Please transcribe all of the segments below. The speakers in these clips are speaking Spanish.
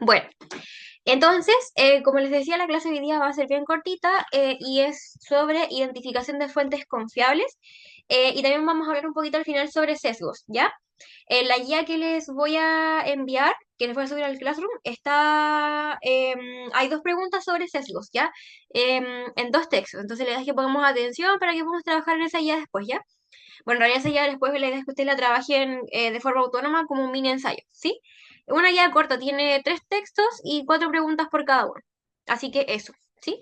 Bueno, entonces, como les decía, la clase de hoy día va a ser bien cortita y es sobre identificación de fuentes confiables. Y también vamos a hablar un poquito al final sobre sesgos, ¿ya? En la guía que les voy a enviar, que les voy a subir al Classroom, hay dos preguntas sobre sesgos, ¿ya? En dos textos. Entonces, la idea es que pongamos atención para que podamos trabajar en esa guía después, ¿ya? Bueno, en realidad esa guía después la idea es que ustedes la trabajen de forma autónoma como un mini ensayo, ¿sí? Una guía corta, tiene tres textos y cuatro preguntas por cada uno. Así que eso, ¿sí?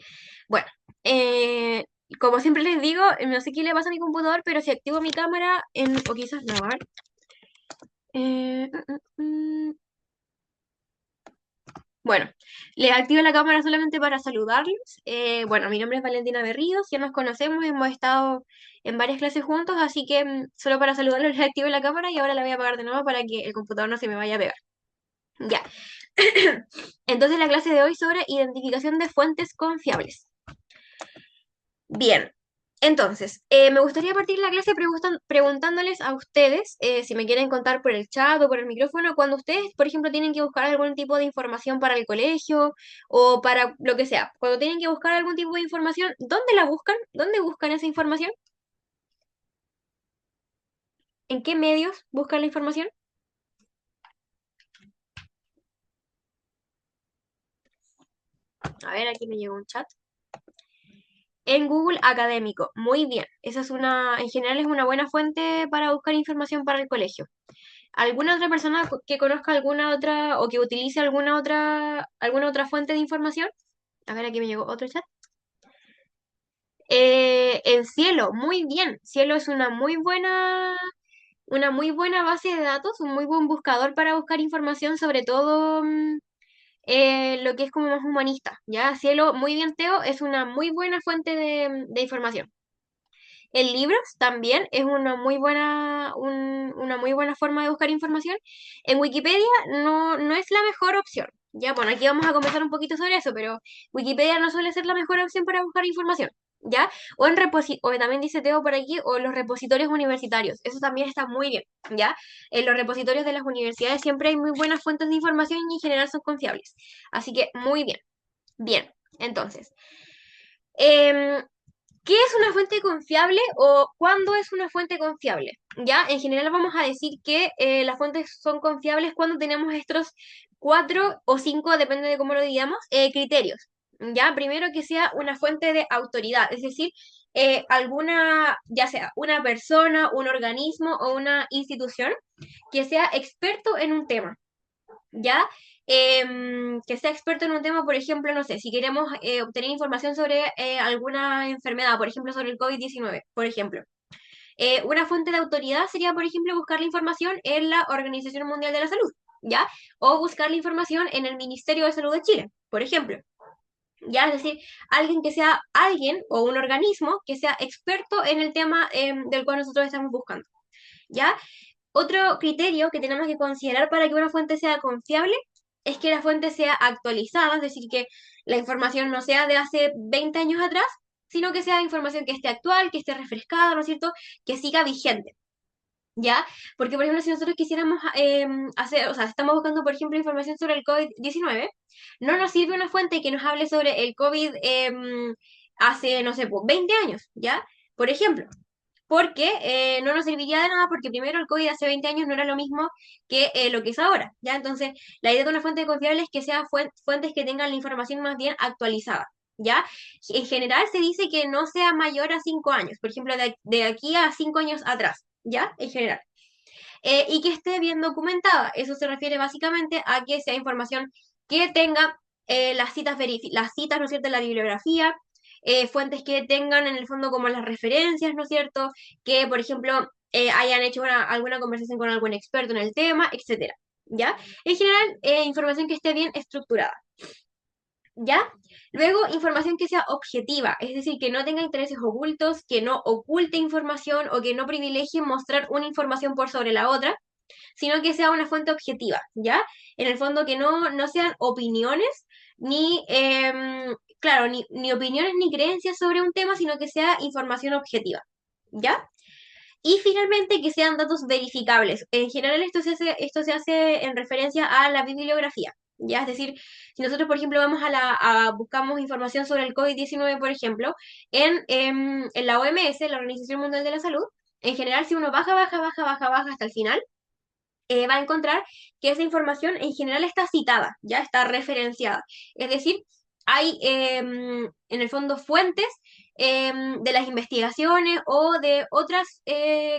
Bueno, eh, como siempre les digo, no sé qué le pasa a mi computador, pero si activo mi cámara, o quizás no, a ver. Eh, mm, mm, mm. Bueno, les activo la cámara solamente para saludarlos. Bueno, mi nombre es Valentina Berríos, ya nos conocemos, hemos estado en varias clases juntos, así que solo para saludarlos les activo la cámara y ahora la voy a apagar de nuevo para que el computador no se me vaya a pegar. Ya. Entonces la clase de hoy sobre identificación de fuentes confiables. Bien, entonces, me gustaría partir la clase preguntándoles a ustedes, si me quieren contar por el chat o por el micrófono, cuando ustedes, por ejemplo, tienen que buscar algún tipo de información para el colegio o para lo que sea, cuando tienen que buscar algún tipo de información, ¿dónde la buscan? ¿Dónde buscan esa información? ¿En qué medios buscan la información? A ver, aquí me llegó un chat. En Google Académico, muy bien. Esa es en general es una buena fuente para buscar información para el colegio. ¿Alguna otra persona que conozca alguna otra o que utilice alguna otra fuente de información? A ver, aquí me llegó otro chat. En Cielo, muy bien. Cielo es una muy buena base de datos, un muy buen buscador para buscar información, sobre todo lo que es como más humanista. Ya, Cielo, muy bien, Teo, es una muy buena fuente de información. En libros también es una muy buena forma de buscar información. En Wikipedia no es la mejor opción. Ya, bueno, aquí vamos a conversar un poquito sobre eso, pero Wikipedia no suele ser la mejor opción para buscar información. ¿Ya? O también dice Teo por aquí, o los repositorios universitarios. Eso también está muy bien, ¿ya? En los repositorios de las universidades siempre hay muy buenas fuentes de información y en general son confiables. Así que muy bien. Bien, entonces. em, ¿Qué es una fuente confiable o cuándo es una fuente confiable? Ya, en general vamos a decir que las fuentes son confiables cuando tenemos estos cuatro o cinco, depende de cómo lo digamos, criterios. Ya, primero que sea una fuente de autoridad, es decir, ya sea una persona, un organismo o una institución que sea experto en un tema. ¿Ya? Que sea experto en un tema, por ejemplo, no sé, si queremos obtener información sobre alguna enfermedad, por ejemplo, sobre el COVID-19, por ejemplo. Una fuente de autoridad sería, por ejemplo, buscar la información en la Organización Mundial de la Salud, ¿ya? O buscar la información en el Ministerio de Salud de Chile, por ejemplo. ¿Ya? Es decir, alguien o un organismo que sea experto en el tema del cual nosotros estamos buscando, ¿ya? Otro criterio que tenemos que considerar para que una fuente sea confiable es que la fuente sea actualizada, es decir, que la información no sea de hace 20 años atrás, sino que sea información que esté actual, que esté refrescada, ¿no es cierto?, que siga vigente. ¿Ya? Porque, por ejemplo, si nosotros quisiéramos o sea, si estamos buscando, por ejemplo, información sobre el COVID-19, no nos sirve una fuente que nos hable sobre el COVID hace, no sé, pues, 20 años, ¿ya? Por ejemplo, porque no nos serviría de nada porque primero el COVID hace 20 años no era lo mismo que lo que es ahora, ¿ya? Entonces, la idea de una fuente confiable es que sean fuentes que tengan la información más bien actualizada, ¿ya? En general se dice que no sea mayor a 5 años, por ejemplo, de aquí a 5 años atrás, ¿ya? En general. Y que esté bien documentada. Eso se refiere básicamente a que sea información que tenga las citas, ¿no es cierto?, en la bibliografía, fuentes que tengan en el fondo como las referencias, ¿no es cierto?, que, por ejemplo, hayan hecho alguna conversación con algún experto en el tema, etcétera, ¿ya? En general, información que esté bien estructurada. ¿Ya? Luego, información que sea objetiva, es decir, que no tenga intereses ocultos, que no oculte información o que no privilegie mostrar una información por sobre la otra, sino que sea una fuente objetiva, ¿ya? En el fondo que no sean opiniones, claro, ni opiniones ni creencias sobre un tema, sino que sea información objetiva, ¿ya? Y finalmente que sean datos verificables. En general esto se hace en referencia a la bibliografía. Ya, es decir, si nosotros, por ejemplo, vamos buscamos información sobre el COVID-19, por ejemplo, en la OMS, la Organización Mundial de la Salud, en general, si uno baja hasta el final, va a encontrar que esa información en general está citada, ya está referenciada. Es decir, hay en el fondo fuentes de las investigaciones o de otras,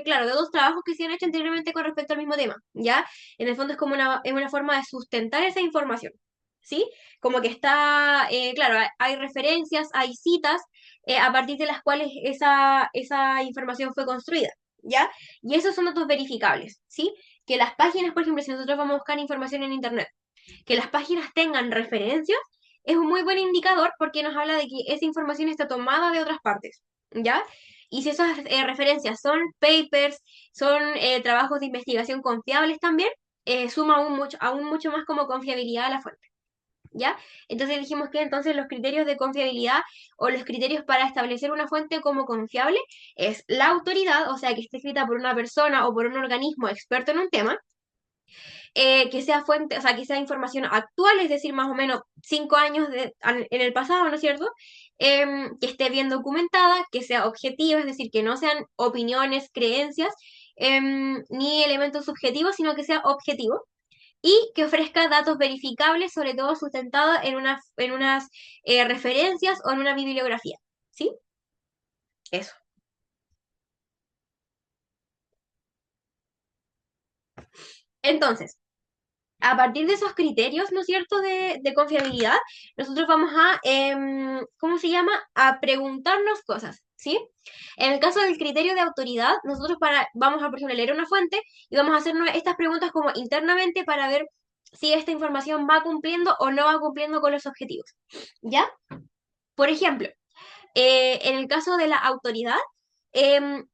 claro, de otros trabajos que se han hecho anteriormente con respecto al mismo tema, ¿ya? En el fondo es como es una forma de sustentar esa información, ¿sí? Como que está, claro, hay referencias, hay citas a partir de las cuales esa información fue construida, ¿ya? Y esos son datos verificables, ¿sí? Que las páginas, por ejemplo, si nosotros vamos a buscar información en Internet, que las páginas tengan referencias, es un muy buen indicador porque nos habla de que esa información está tomada de otras partes, ¿ya? Y si esas referencias son papers, son trabajos de investigación confiables también, suma aún mucho más como confiabilidad a la fuente. ¿Ya? Entonces dijimos que entonces los criterios de confiabilidad o los criterios para establecer una fuente como confiable es la autoridad, o sea, que esté escrita por una persona o por un organismo experto en un tema, que sea fuente, o sea, que sea información actual, es decir, más o menos 5 años en el pasado, ¿no es cierto? Que esté bien documentada, que sea objetiva, es decir, que no sean opiniones, creencias, ni elementos subjetivos, sino que sea objetivo y que ofrezca datos verificables, sobre todo sustentados en unas referencias o en una bibliografía. ¿Sí? Eso. Entonces, a partir de esos criterios, ¿no es cierto?, de confiabilidad, nosotros vamos a, ¿cómo se llama?, a preguntarnos cosas, ¿sí? En el caso del criterio de autoridad, nosotros vamos a, por ejemplo, leer una fuente y vamos a hacernos estas preguntas como internamente para ver si esta información va cumpliendo o no va cumpliendo con los objetivos, ¿ya? Por ejemplo, en el caso de la autoridad,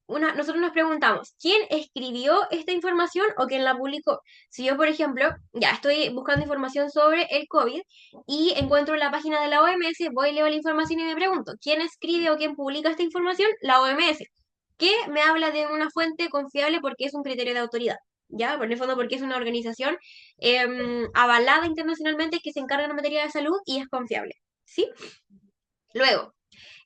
nosotros nos preguntamos, ¿quién escribió esta información o quién la publicó? Si yo, por ejemplo, ya estoy buscando información sobre el COVID y encuentro la página de la OMS, voy, leo la información y me pregunto, ¿quién escribe o quién publica esta información? La OMS, que me habla de una fuente confiable porque es un criterio de autoridad. ¿Ya? Por el fondo, porque es una organización avalada internacionalmente que se encarga en materia de salud y es confiable. ¿Sí? Luego,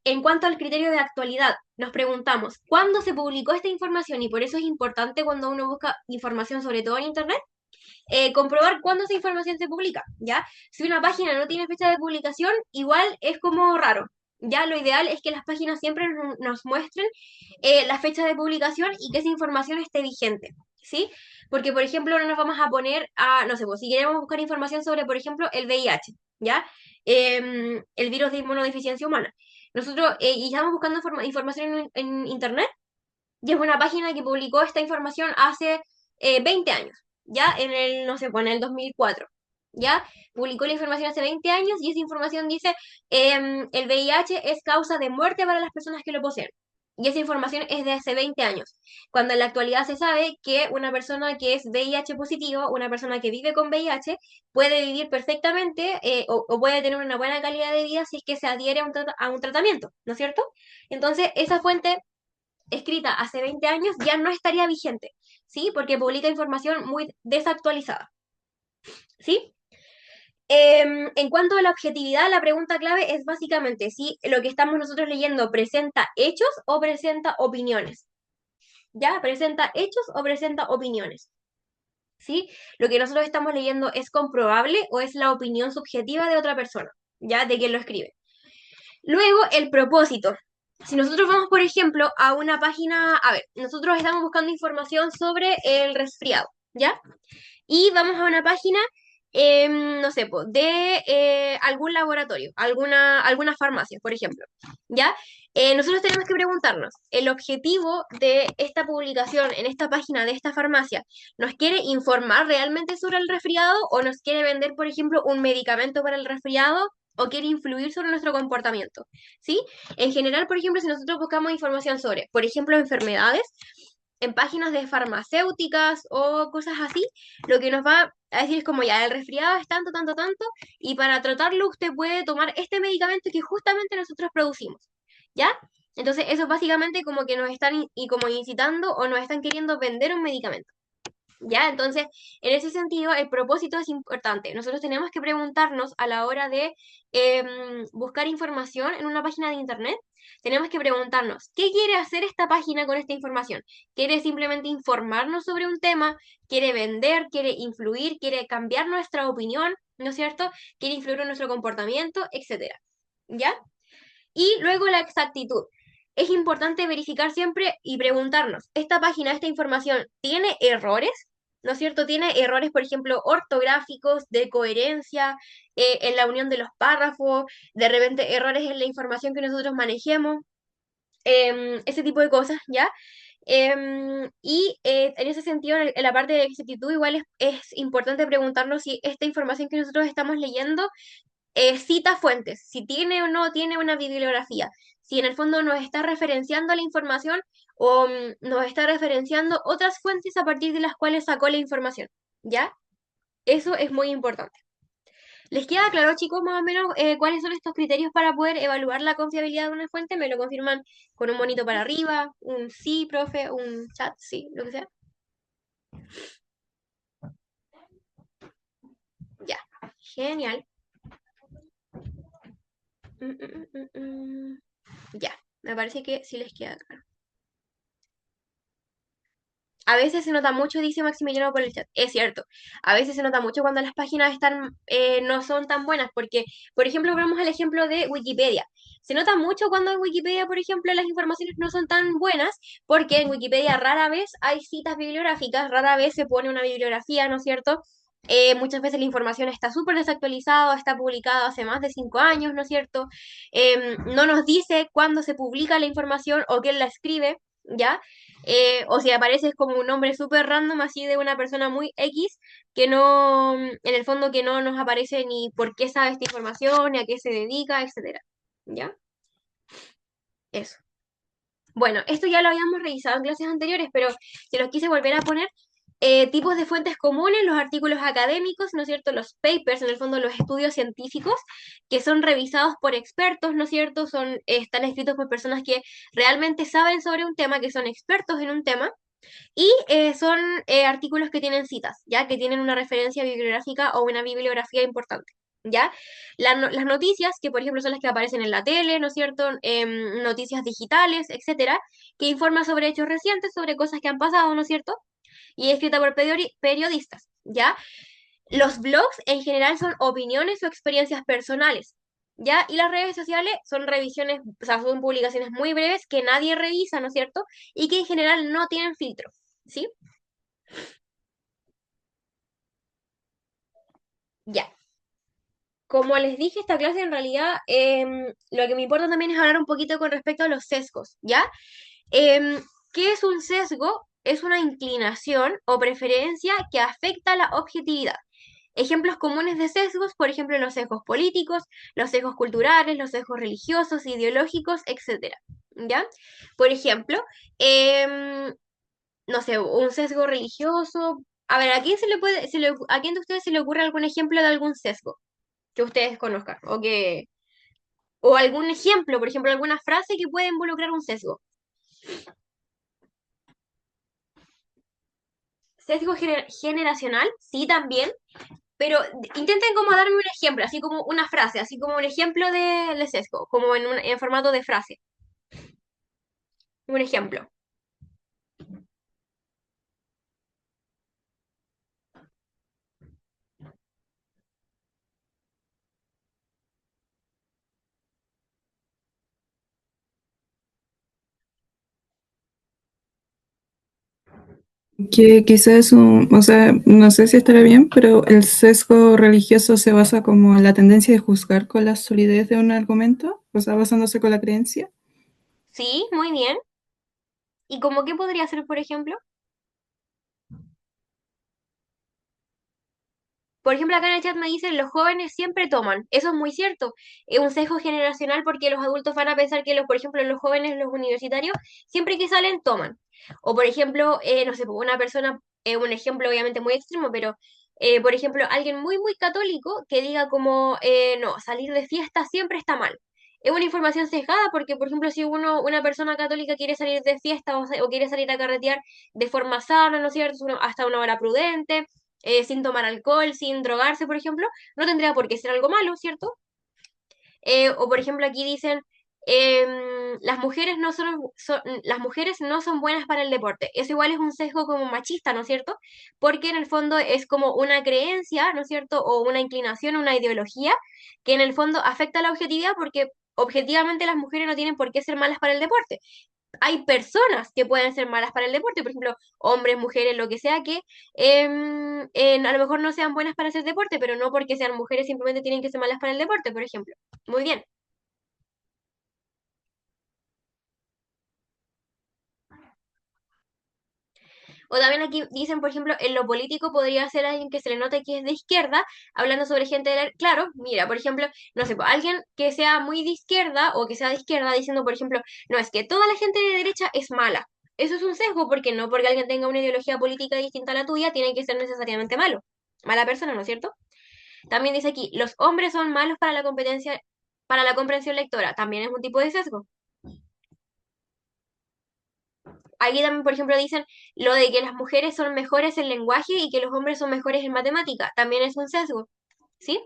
en cuanto al criterio de actualidad, nos preguntamos, ¿cuándo se publicó esta información? Y por eso es importante cuando uno busca información, sobre todo en Internet, comprobar cuándo esa información se publica, ¿ya? Si una página no tiene fecha de publicación, igual es como raro. Ya lo ideal es que las páginas siempre nos muestren la fecha de publicación y que esa información esté vigente, ¿sí? Porque, por ejemplo, no nos vamos a poner a, no sé, pues si queremos buscar información sobre, por ejemplo, el VIH, ¿ya? El virus de inmunodeficiencia humana. Nosotros, y estamos buscando información en Internet, y es una página que publicó esta información hace 20 años, ¿ya? No sé, pues en el 2004, ¿ya? Publicó la información hace 20 años y esa información dice, el VIH es causa de muerte para las personas que lo poseen. Y esa información es de hace 20 años, cuando en la actualidad se sabe que una persona que es VIH positivo, una persona que vive con VIH, puede vivir perfectamente o puede tener una buena calidad de vida si es que se adhiere a un tratamiento, ¿no es cierto? Entonces, esa fuente escrita hace 20 años ya no estaría vigente, ¿sí? Porque publica información muy desactualizada, ¿sí? En cuanto a la objetividad, la pregunta clave es básicamente si lo que estamos nosotros leyendo presenta hechos o presenta opiniones. ¿Ya? ¿Presenta hechos o presenta opiniones? ¿Sí? Lo que nosotros estamos leyendo es comprobable o es la opinión subjetiva de otra persona, ¿ya? De quien lo escribe. Luego, el propósito. Si nosotros vamos, por ejemplo, a una página, a ver, nosotros estamos buscando información sobre el resfriado, ¿ya? Y vamos a una página, no sé, de algún laboratorio, alguna farmacia, por ejemplo, ¿ya? Nosotros tenemos que preguntarnos, ¿el objetivo de esta publicación en esta página de esta farmacia nos quiere informar realmente sobre el resfriado o nos quiere vender, por ejemplo, un medicamento para el resfriado o quiere influir sobre nuestro comportamiento? ¿Sí? En general, por ejemplo, si nosotros buscamos información sobre, por ejemplo, enfermedades, en páginas de farmacéuticas o cosas así, lo que nos va a decir es como ya, el resfriado es tanto, tanto, tanto, y para tratarlo usted puede tomar este medicamento que justamente nosotros producimos, ¿ya? Entonces, eso es básicamente como que nos están y como incitando o nos están queriendo vender un medicamento. ¿Ya? Entonces, en ese sentido, el propósito es importante. Nosotros tenemos que preguntarnos a la hora de buscar información en una página de internet, tenemos que preguntarnos, ¿qué quiere hacer esta página con esta información? ¿Quiere simplemente informarnos sobre un tema? ¿Quiere vender? ¿Quiere influir? ¿Quiere cambiar nuestra opinión? ¿No es cierto? ¿Quiere influir en nuestro comportamiento? Etcétera. ¿Ya? Y luego la exactitud. Es importante verificar siempre y preguntarnos, ¿esta página, esta información tiene errores? ¿No es cierto? Tiene errores, por ejemplo, ortográficos, de coherencia, en la unión de los párrafos, de repente errores en la información que nosotros manejemos, ese tipo de cosas, ¿ya? En ese sentido, en la parte de exactitud, igual es importante preguntarnos si esta información que nosotros estamos leyendo cita fuentes, si tiene o no tiene una bibliografía, si en el fondo nos está referenciando la información o nos está referenciando otras fuentes a partir de las cuales sacó la información, ¿ya? Eso es muy importante. ¿Les queda claro, chicos, más o menos cuáles son estos criterios para poder evaluar la confiabilidad de una fuente? ¿Me lo confirman con un monito para arriba, un sí, profe, un chat, sí, lo que sea? Ya, genial. Mm, mm, mm, mm, mm. Ya, me parece que sí les queda claro. A veces se nota mucho, dice Maximiliano por el chat. Es cierto. A veces se nota mucho cuando las páginas están, no son tan buenas, porque, por ejemplo, vamos al ejemplo de Wikipedia. Se nota mucho cuando en Wikipedia, por ejemplo, las informaciones no son tan buenas, porque en Wikipedia rara vez hay citas bibliográficas, rara vez se pone una bibliografía, ¿no es cierto? Muchas veces la información está súper desactualizada, está publicada hace más de 5 años, ¿no es cierto? No nos dice cuándo se publica la información o quién la escribe, ¿ya? O si aparece como un nombre súper random así de una persona muy X que no, en el fondo que no nos aparece ni por qué sabe esta información, ni a qué se dedica, etcétera. ¿Ya? Eso. Bueno, esto ya lo habíamos revisado en clases anteriores, pero se los quise volver a poner. Tipos de fuentes comunes, los artículos académicos, ¿no es cierto? Los papers, en el fondo los estudios científicos, que son revisados por expertos, ¿no es cierto? Están escritos por personas que realmente saben sobre un tema, que son expertos en un tema. Y son artículos que tienen citas, ¿ya? Que tienen una referencia bibliográfica o una bibliografía importante, ¿ya? Las noticias, que por ejemplo son las que aparecen en la tele, ¿no es cierto? Noticias digitales, etcétera, que informan sobre hechos recientes, sobre cosas que han pasado, ¿no es cierto? Y escrita por periodistas, ¿ya? Los blogs en general son opiniones o experiencias personales, ¿ya? Y las redes sociales son revisiones, o sea, son publicaciones muy breves que nadie revisa, ¿no es cierto? Y que en general no tienen filtro, ¿sí? Ya. Como les dije, esta clase en realidad lo que me importa también es hablar un poquito con respecto a los sesgos, ¿ya? ¿Qué es un sesgo? Es una inclinación o preferencia que afecta la objetividad. Ejemplos comunes de sesgos, por ejemplo, los sesgos políticos, los sesgos culturales, los sesgos religiosos, ideológicos, etcétera. ¿Ya? Por ejemplo, no sé, un sesgo religioso. A ver, ¿a quién a quién de ustedes se le ocurre algún ejemplo de algún sesgo que ustedes conozcan? O algún ejemplo, por ejemplo, alguna frase que puede involucrar un sesgo. Sesgo generacional, sí, también. Pero intenten como darme un ejemplo, así como una frase, así como un ejemplo de sesgo, como en formato de frase. Un ejemplo. Que quizás, o sea, no sé si estará bien, pero el sesgo religioso se basa como en la tendencia de juzgar con la solidez de un argumento, o sea, basándose con la creencia. Sí, muy bien. ¿Y como qué podría ser, por ejemplo? Por ejemplo, acá en el chat me dicen, los jóvenes siempre toman. Eso es muy cierto. Es un sesgo generacional porque los adultos van a pensar que, por ejemplo, los jóvenes, los universitarios, siempre que salen, toman. O, por ejemplo, no sé, una persona, un ejemplo obviamente muy extremo, pero, por ejemplo, alguien muy, muy católico que diga como, no, salir de fiesta siempre está mal. es una información sesgada, porque, por ejemplo, si una persona católica quiere salir de fiesta o quiere salir a carretear de forma sana, ¿no es cierto? Hasta una hora prudente, sin tomar alcohol, sin drogarse, por ejemplo, no tendría por qué ser algo malo, ¿cierto? O por ejemplo aquí dicen, las mujeres no son buenas para el deporte. Eso igual es un sesgo como machista, ¿no es cierto? Porque en el fondo es como una creencia, ¿no es cierto? O una inclinación, una ideología que en el fondo afecta a la objetividad porque objetivamente las mujeres no tienen por qué ser malas para el deporte. Hay personas que pueden ser malas para el deporte, por ejemplo, hombres, mujeres, lo que sea, que a lo mejor no sean buenas para hacer deporte, pero no porque sean mujeres simplemente tienen que ser malas para el deporte, por ejemplo. Muy bien. O también aquí dicen, por ejemplo, en lo político podría ser alguien que se le note que es de izquierda, hablando sobre gente de la... Claro, mira, por ejemplo, no sé, pues, alguien que sea muy de izquierda o que sea de izquierda diciendo, por ejemplo, no, es que toda la gente de derecha es mala. Eso es un sesgo, porque no porque alguien tenga una ideología política distinta a la tuya, tiene que ser necesariamente malo. Mala persona, ¿no es cierto? También dice aquí, los hombres son malos para la competencia, para la comprensión lectora. También es un tipo de sesgo. Aquí también, por ejemplo, dicen lo de que las mujeres son mejores en lenguaje y que los hombres son mejores en matemática. También es un sesgo, ¿sí?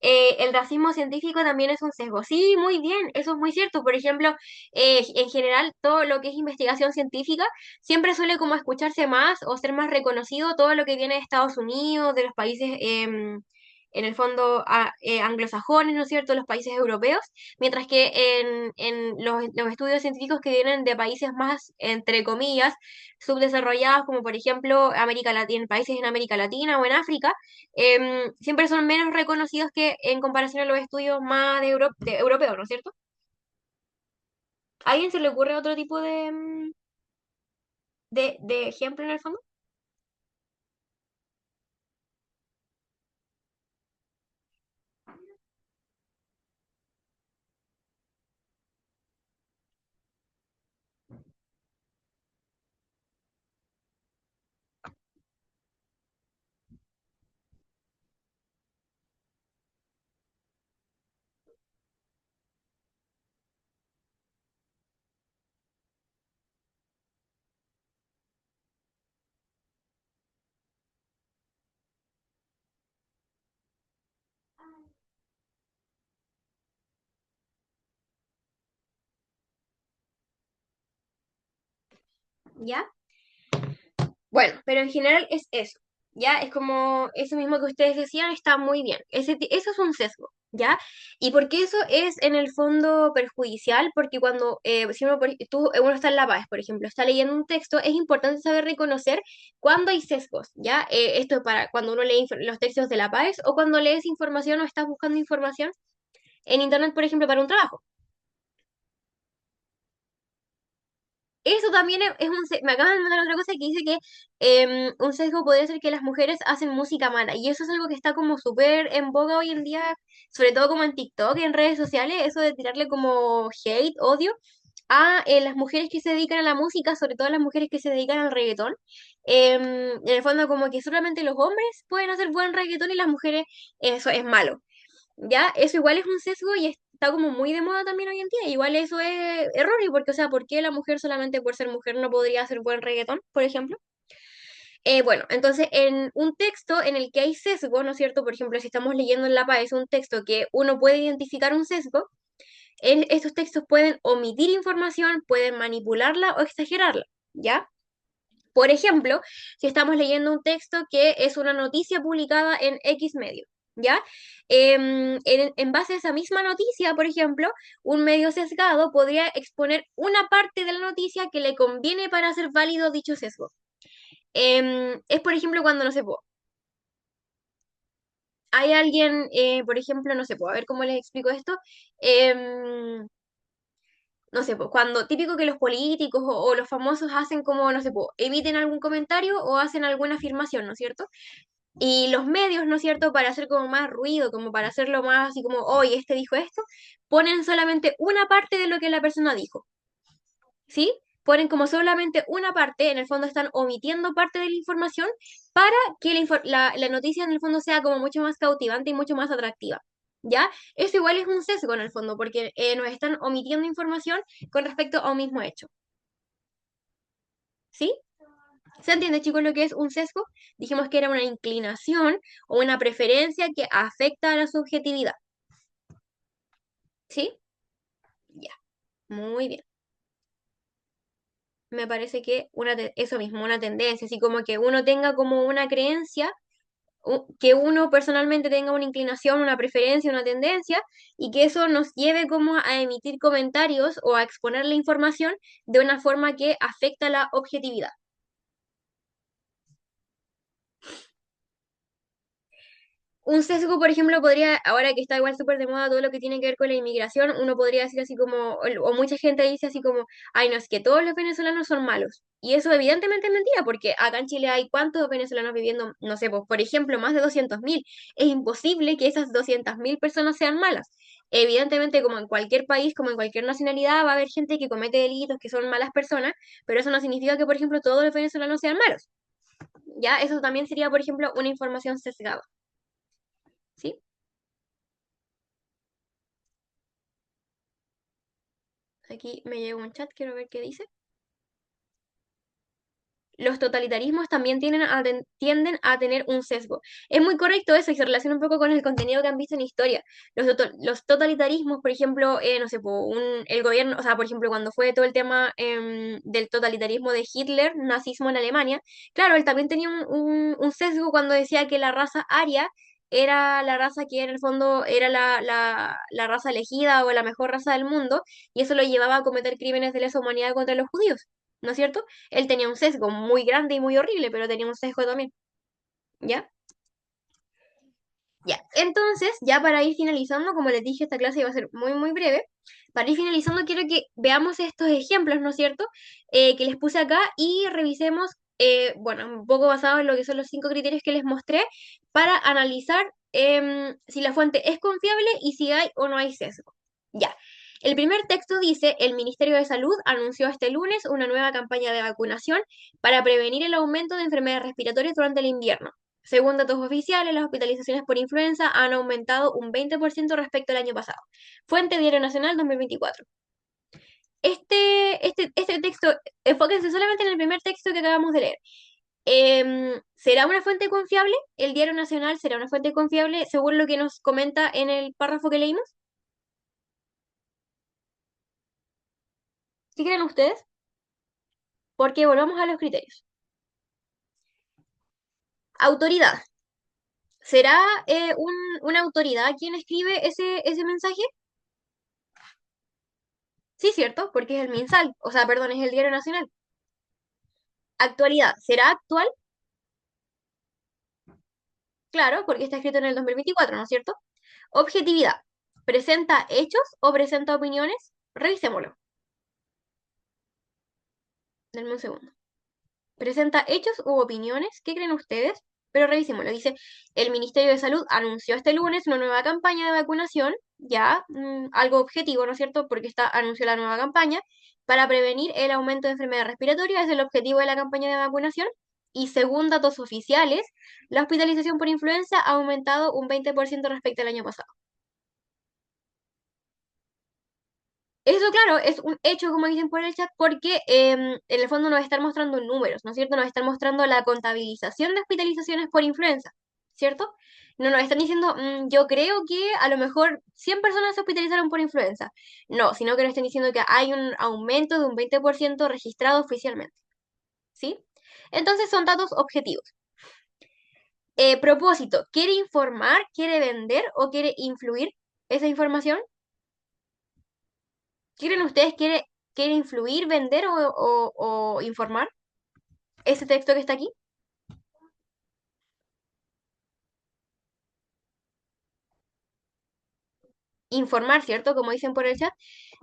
El racismo científico también es un sesgo. Sí, muy bien, eso es muy cierto. Por ejemplo, en general, todo lo que es investigación científica siempre suele como escucharse más o ser más reconocido todo lo que viene de Estados Unidos, de los países, en el fondo, anglosajones, ¿no es cierto?, los países europeos, mientras que en los estudios científicos que vienen de países más, entre comillas, subdesarrollados, como por ejemplo América Latina, países en América Latina o en África, siempre son menos reconocidos que en comparación a los estudios más de europeos, ¿no es cierto? ¿A alguien se le ocurre otro tipo de ejemplo en el fondo? ¿Ya? Bueno, pero en general es eso, ¿ya? Es como eso mismo que ustedes decían, está muy bien. Eso es un sesgo, ¿ya? ¿Y por qué eso es en el fondo perjudicial? Porque cuando si uno está en La Paz, por ejemplo, está leyendo un texto, es importante saber reconocer cuándo hay sesgos, ¿ya? Esto es para cuando uno lee los textos de La Paz o cuando lees información o estás buscando información en internet, por ejemplo, para un trabajo. Eso también me acaban de mandar otra cosa que dice que un sesgo podría ser que las mujeres hacen música mala. Y eso es algo que está como súper en boga hoy en día, sobre todo como en TikTok, en redes sociales, eso de tirarle como hate, odio a las mujeres que se dedican a la música, sobre todo a las mujeres que se dedican al reggaetón. En el fondo como que solamente los hombres pueden hacer buen reggaetón y las mujeres eso es malo. Ya, eso igual es un sesgo y está como muy de moda también hoy en día. Igual eso es erróneo, porque, o sea, ¿por qué la mujer solamente por ser mujer no podría hacer buen reggaetón, por ejemplo? Bueno, entonces en un texto en el que hay sesgo, ¿no es cierto? Por ejemplo, si estamos leyendo en la PA, es un texto que uno puede identificar un sesgo, estos textos pueden omitir información, pueden manipularla o exagerarla, ¿ya? Por ejemplo, si estamos leyendo un texto que es una noticia publicada en X medio, ¿ya? En base a esa misma noticia, por ejemplo, un medio sesgado podría exponer una parte de la noticia que le conviene para hacer válido dicho sesgo. Es, por ejemplo, cuando, no sé, po, hay alguien, por ejemplo, no sé, a ver cómo les explico esto. Em, no sé, po, cuando típico que los políticos o los famosos hacen como, no sé, po, eviten algún comentario o hacen alguna afirmación, ¿no es cierto? Y los medios, ¿no es cierto?, para hacer como más ruido, como para hacerlo más así como, oye, este dijo esto, ponen solamente una parte de lo que la persona dijo, ¿sí? Ponen como solamente una parte, en el fondo están omitiendo parte de la información para que la noticia en el fondo sea como mucho más cautivante y mucho más atractiva. ¿ya? Eso igual es un sesgo en el fondo, porque nos están omitiendo información con respecto a un mismo hecho, ¿sí? ¿Se entiende, chicos, lo que es un sesgo? Dijimos que era una inclinación o una preferencia que afecta a la subjetividad, ¿sí? Ya, muy bien. Me parece que eso mismo, una tendencia, así como que uno tenga como una creencia, que uno personalmente tenga una inclinación, una preferencia, una tendencia, y que eso nos lleve como a emitir comentarios o a exponer la información de una forma que afecta la objetividad. Un sesgo, por ejemplo, podría, ahora que está igual súper de moda todo lo que tiene que ver con la inmigración, uno podría decir así como, o mucha gente dice así como, ay, no, es que todos los venezolanos son malos. Y eso evidentemente es mentira, porque acá en Chile hay cuántos venezolanos viviendo, no sé, pues, por ejemplo, más de 200.000. Es imposible que esas 200.000 personas sean malas. Evidentemente, como en cualquier país, como en cualquier nacionalidad, va a haber gente que comete delitos, que son malas personas, pero eso no significa que, por ejemplo, todos los venezolanos sean malos. ¿Ya? Eso también sería, por ejemplo, una información sesgada. ¿Sí? Aquí me llegó un chat, quiero ver qué dice. Los totalitarismos también tienden a tener un sesgo. Es muy correcto eso y se relaciona un poco con el contenido que han visto en historia. Los totalitarismos, por ejemplo, no sé, el gobierno, o sea, por ejemplo, cuando fue todo el tema del totalitarismo de Hitler, nazismo en Alemania, claro, él también tenía un sesgo cuando decía que la raza aria era la raza que en el fondo era la raza elegida o la mejor raza del mundo, y eso lo llevaba a cometer crímenes de lesa humanidad contra los judíos, ¿no es cierto? Él tenía un sesgo muy grande y muy horrible, pero tenía un sesgo también, ¿ya? Ya. Entonces, ya para ir finalizando, como les dije, esta clase iba a ser muy, muy breve. Para ir finalizando, quiero que veamos estos ejemplos, ¿no es cierto? Que les puse acá y revisemos, bueno, un poco basado en lo que son los 5 criterios que les mostré, para analizar si la fuente es confiable y si hay o no hay sesgo. Ya. El primer texto dice, el Ministerio de Salud anunció este lunes una nueva campaña de vacunación para prevenir el aumento de enfermedades respiratorias durante el invierno. Según datos oficiales, las hospitalizaciones por influenza han aumentado un 20% respecto al año pasado. Fuente Diario Nacional 2024. Este texto, enfóquense solamente en el primer texto que acabamos de leer. ¿Será una fuente confiable? ¿El Diario Nacional será una fuente confiable según lo que nos comenta en el párrafo que leímos? ¿Qué creen ustedes? Porque volvamos a los criterios. Autoridad. ¿Será una autoridad quien escribe ese mensaje? Sí, cierto, porque es el MinSal, o sea, perdón, es el Diario Nacional. Actualidad, ¿será actual? Claro, porque está escrito en el 2024, ¿no es cierto? Objetividad, ¿presenta hechos o presenta opiniones? Revisémoslo. Denme un segundo. ¿Presenta hechos u opiniones? ¿Qué creen ustedes? Pero revisémoslo. Dice, el Ministerio de Salud anunció este lunes una nueva campaña de vacunación, ya, algo objetivo, ¿no es cierto? Porque anunció la nueva campaña para prevenir el aumento de enfermedades respiratorias, es el objetivo de la campaña de vacunación. Y según datos oficiales, la hospitalización por influenza ha aumentado un 20% respecto al año pasado. Eso, claro, es un hecho, como dicen por el chat, porque en el fondo nos están mostrando números, ¿no es cierto? Nos están mostrando la contabilización de hospitalizaciones por influenza, ¿cierto? No nos están diciendo, yo creo que a lo mejor 100 personas se hospitalizaron por influenza. No, sino que nos están diciendo que hay un aumento de un 20% registrado oficialmente, ¿sí? Entonces son datos objetivos. Propósito, ¿quiere informar, quiere vender o quiere influir esa información? ¿Quieren ustedes, quiere influir, vender o informar ese texto que está aquí? Informar, ¿cierto? Como dicen por el chat.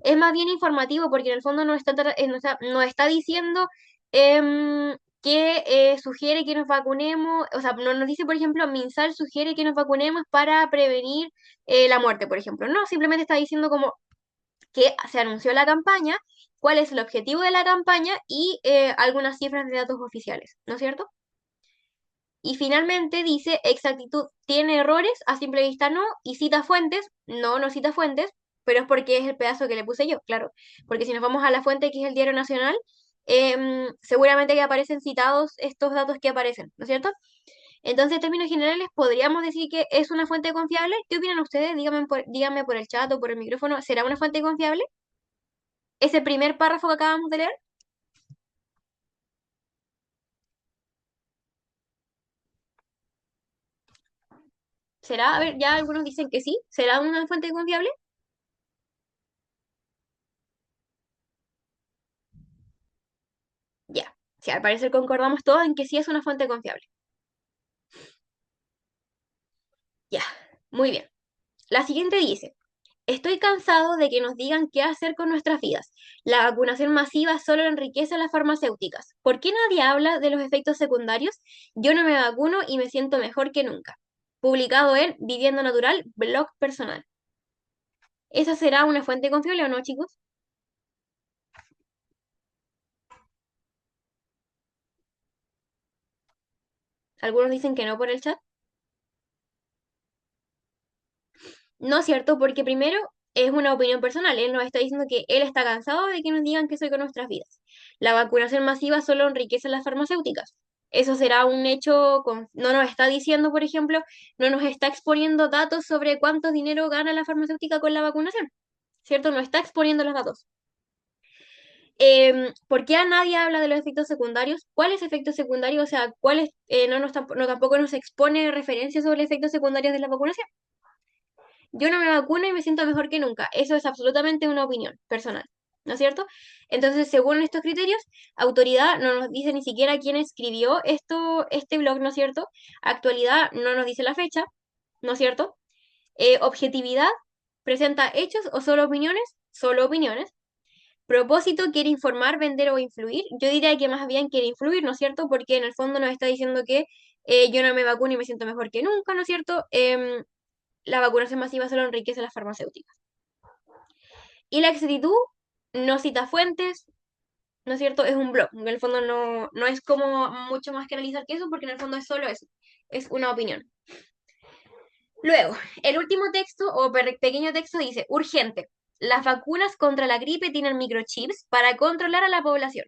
Es más bien informativo porque en el fondo nos está diciendo que sugiere que nos vacunemos, o sea, no nos dice, por ejemplo, MinSal sugiere que nos vacunemos para prevenir la muerte, por ejemplo. No, simplemente está diciendo como que se anunció la campaña, cuál es el objetivo de la campaña y algunas cifras de datos oficiales, ¿no es cierto? Y finalmente dice, exactitud tiene errores, a simple vista no, y cita fuentes, no, no cita fuentes, pero es porque es el pedazo que le puse yo, claro. Porque si nos vamos a la fuente que es el Diario Nacional, seguramente que aparecen citados estos datos que aparecen, ¿no es cierto? Entonces, en términos generales, podríamos decir que es una fuente confiable. ¿Qué opinan ustedes? Díganme por el chat o por el micrófono, ¿será una fuente confiable? Ese primer párrafo que acabamos de leer, ¿será? A ver, ya algunos dicen que sí, ¿será una fuente confiable? Ya, sí, al parecer concordamos todos en que sí es una fuente confiable. Ya, muy bien. La siguiente dice, estoy cansado de que nos digan qué hacer con nuestras vidas. La vacunación masiva solo enriquece a las farmacéuticas. ¿Por qué nadie habla de los efectos secundarios? Yo no me vacuno y me siento mejor que nunca. Publicado en Vivienda Natural, blog personal. ¿Esa será una fuente confiable o no, chicos? Algunos dicen que no por el chat. No es cierto, porque primero es una opinión personal. Él nos está diciendo que él está cansado de que nos digan qué soy con nuestras vidas. La vacunación masiva solo enriquece a las farmacéuticas. Eso será un hecho, no nos está diciendo, por ejemplo, no nos está exponiendo datos sobre cuánto dinero gana la farmacéutica con la vacunación, ¿cierto? No está exponiendo los datos. ¿Por qué a nadie habla de los efectos secundarios? ¿Cuáles efectos secundarios? O sea, ¿cuáles no tampoco nos expone referencias sobre efectos secundarios de la vacunación? Yo no me vacuno y me siento mejor que nunca. Eso es absolutamente una opinión personal, ¿no es cierto? Entonces, según estos criterios, autoridad no nos dice ni siquiera quién escribió este blog, ¿no es cierto? Actualidad no nos dice la fecha, ¿no es cierto? Objetividad presenta hechos o solo opiniones, solo opiniones. Propósito quiere informar, vender o influir. Yo diría que más bien quiere influir, ¿no es cierto? Porque en el fondo nos está diciendo que yo no me vacuno y me siento mejor que nunca, ¿no es cierto? La vacunación masiva solo enriquece a las farmacéuticas. Y la exactitud no cita fuentes, ¿no es cierto? Es un blog. En el fondo no es como mucho más que analizar que eso, porque en el fondo es solo eso. Es una opinión. Luego, el último texto o pequeño texto dice, urgente. Las vacunas contra la gripe tienen microchips para controlar a la población.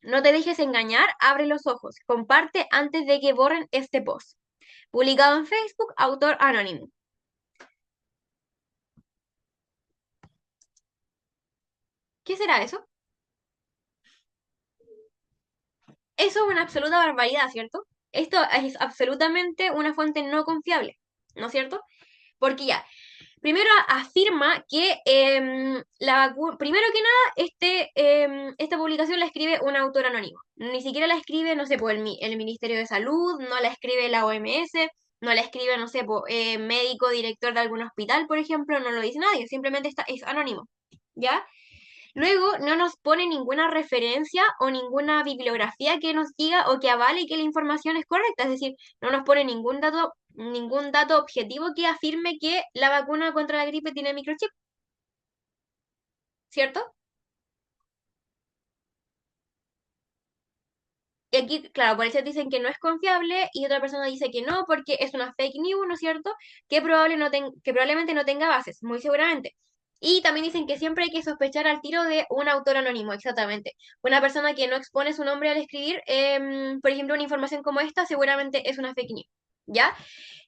No te dejes engañar, abre los ojos. Comparte antes de que borren este post. Publicado en Facebook, autor anónimo. ¿Qué será eso? Eso es una absoluta barbaridad, ¿cierto? Esto es absolutamente una fuente no confiable, ¿no es cierto? Porque ya, primero afirma que primero que nada, esta publicación la escribe un autor anónimo. Ni siquiera la escribe, no sé, por el Ministerio de Salud, no la escribe la OMS, no la escribe, no sé, médico, director de algún hospital, por ejemplo, no lo dice nadie, simplemente es anónimo, ¿ya? Luego, no nos pone ninguna referencia o ninguna bibliografía que nos diga o que avale que la información es correcta. Es decir, no nos pone ningún dato objetivo que afirme que la vacuna contra la gripe tiene microchip, ¿cierto? Y aquí, claro, por eso dicen que no es confiable y otra persona dice que no porque es una fake news, ¿no es cierto? Que probablemente no tenga bases, muy seguramente. Y también dicen que siempre hay que sospechar al tiro de un autor anónimo, exactamente. Una persona que no expone su nombre al escribir, por ejemplo, una información como esta, seguramente es una fake news, ¿ya?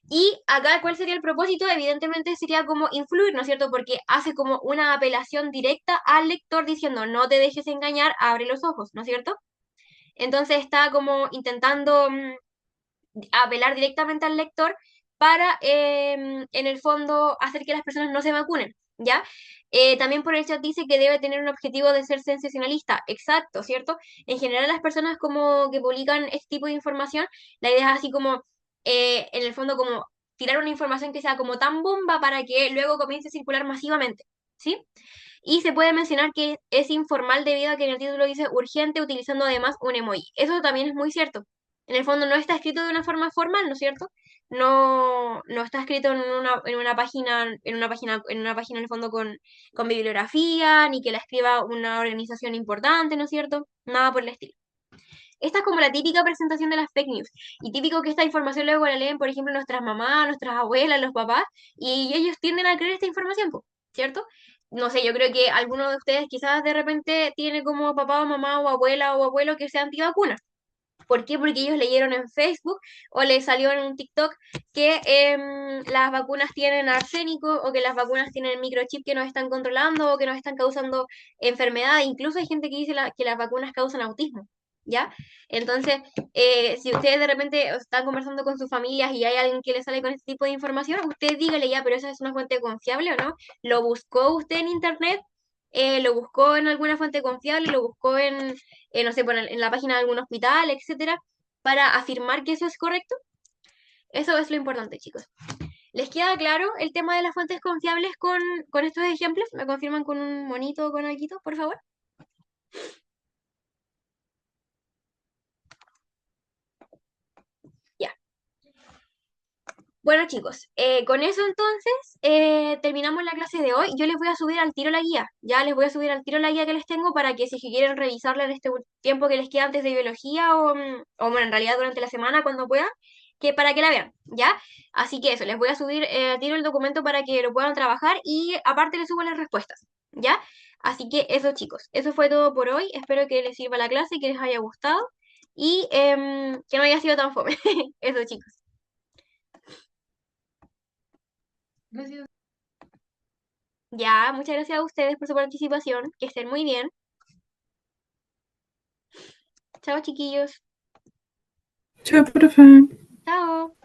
Y acá, ¿cuál sería el propósito? Evidentemente sería como influir, ¿no es cierto? Porque hace como una apelación directa al lector diciendo, no te dejes engañar, abre los ojos, ¿no es cierto? Entonces está como intentando apelar directamente al lector para, en el fondo, hacer que las personas no se vacunen, ¿ya? También por el chat dice que debe tener un objetivo de ser sensacionalista, exacto, ¿cierto? En general las personas como que publican este tipo de información, la idea es así como, en el fondo, como tirar una información que sea como tan bomba para que luego comience a circular masivamente, ¿sí? Y se puede mencionar que es informal debido a que en el título dice urgente utilizando además un emoji. Eso también es muy cierto. En el fondo no está escrito de una forma formal, ¿no es cierto? No está escrito en una página en el fondo con bibliografía, ni que la escriba una organización importante, ¿no es cierto? Nada por el estilo. Esta es como la típica presentación de las fake news. Y típico que esta información luego la leen, por ejemplo, nuestras mamás, nuestras abuelas, los papás, y ellos tienden a creer esta información, po, ¿cierto? No sé, yo creo que alguno de ustedes quizás de repente tiene como papá o mamá o abuela o abuelo que sea antivacuna. ¿Por qué? Porque ellos leyeron en Facebook o les salió en un TikTok que las vacunas tienen arsénico o que las vacunas tienen microchip que nos están controlando o que nos están causando enfermedad. Incluso hay gente que dice que las vacunas causan autismo, ¿ya? Entonces, si ustedes de repente están conversando con sus familias y hay alguien que les sale con este tipo de información, usted dígale ya, pero esa es una fuente confiable o no. ¿Lo buscó usted en internet? ¿Lo buscó en alguna fuente confiable? ¿Lo buscó no sé, en la página de algún hospital, etcétera, para afirmar que eso es correcto? Eso es lo importante, chicos. ¿Les queda claro el tema de las fuentes confiables con estos ejemplos? ¿Me confirman con un monito o con algo, por favor? Ya. Bueno, chicos, con eso entonces terminamos la clase de hoy. Yo les voy a subir al tiro la guía. Ya les voy a subir al tiro la guía que les tengo para que si es que quieren revisarla en este tiempo que les queda antes de biología o bueno, en realidad durante la semana cuando puedan, que para que la vean, ¿ya? Así que eso, les voy a subir al tiro el documento para que lo puedan trabajar y aparte les subo las respuestas, ¿ya? Así que eso, chicos, eso fue todo por hoy. Espero que les sirva la clase, que les haya gustado y que no haya sido tan fome. Eso, chicos. Ya, muchas gracias a ustedes por su participación. Que estén muy bien. Chao, chiquillos. Chao, profe. Chao.